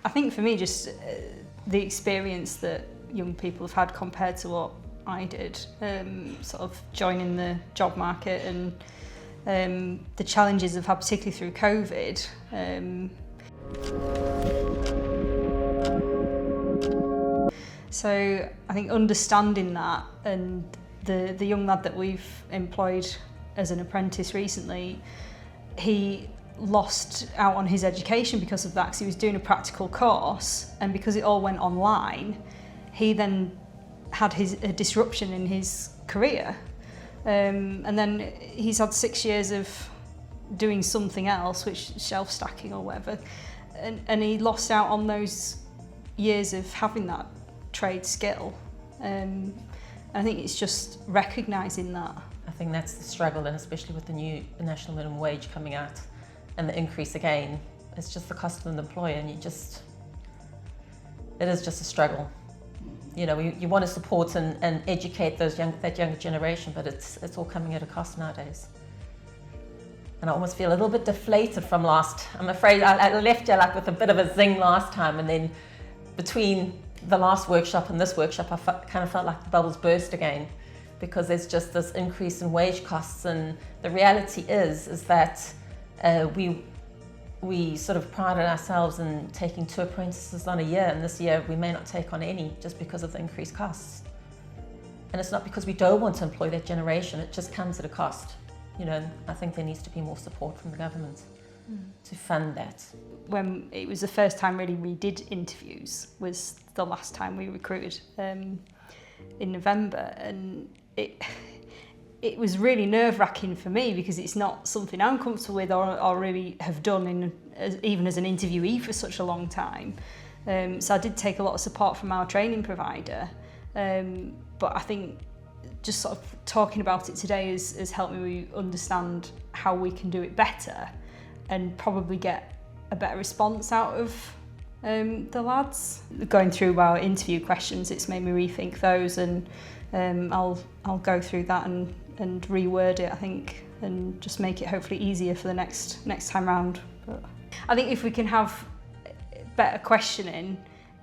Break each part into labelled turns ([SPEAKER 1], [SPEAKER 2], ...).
[SPEAKER 1] I think for me, just the experience that young people have had compared to what I did, sort of joining the job market and the challenges I've had, particularly through COVID. So I think understanding that, and the young lad that we've employed as an apprentice recently, he lost out on his education because of that, because he was doing a practical course, and because it all went online, he then had a disruption in his career. And then he's had 6 years of doing something else, which is shelf stacking or whatever, and he lost out on those years of having that trade skill. I think it's just recognising that.
[SPEAKER 2] I think that's the struggle, and especially with the new national minimum wage coming out and the increase again, it's just the cost of an employer, and it is just a struggle. You know, you want to support and educate that younger generation, but it's all coming at a cost nowadays. And I almost feel a little bit deflated from I'm afraid I left you like with a bit of a zing last time, and then between the last workshop and this workshop, I kind of felt like the bubbles burst again, because there's just this increase in wage costs, and the reality is that we sort of prided ourselves in taking 2 apprentices on a year, and this year we may not take on any just because of the increased costs. And it's not because we don't want to employ that generation, it just comes at a cost. You know, I think there needs to be more support from the government to fund that.
[SPEAKER 1] When it was the first time really we did interviews was the last time we recruited in November, and it was really nerve-wracking for me, because it's not something I'm comfortable with or really have done even as an interviewee for such a long time. So I did take a lot of support from our training provider, but I think just sort of talking about it today has helped me understand how we can do it better and probably get a better response out of the lads. Going through our interview questions, it's made me rethink those, and I'll go through that and reword it, I think, and just make it hopefully easier for the next time round. But I think if we can have better questioning,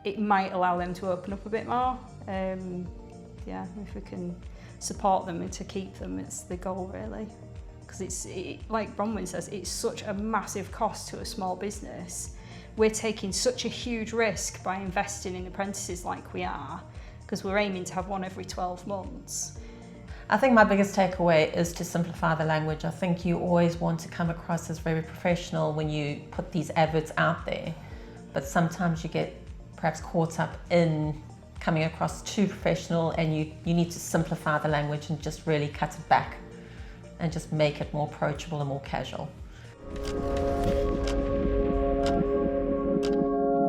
[SPEAKER 1] it might allow them to open up a bit more. Yeah, if we can support them and to keep them, it's the goal really. Because like Bronwin says, it's such a massive cost to a small business. We're taking such a huge risk by investing in apprentices like we are, because we're aiming to have one every 12 months.
[SPEAKER 2] I think my biggest takeaway is to simplify the language. I think you always want to come across as very professional when you put these adverts out there, but sometimes you get perhaps caught up in coming across too professional, and you need to simplify the language and just really cut it back and just make it more approachable and more casual.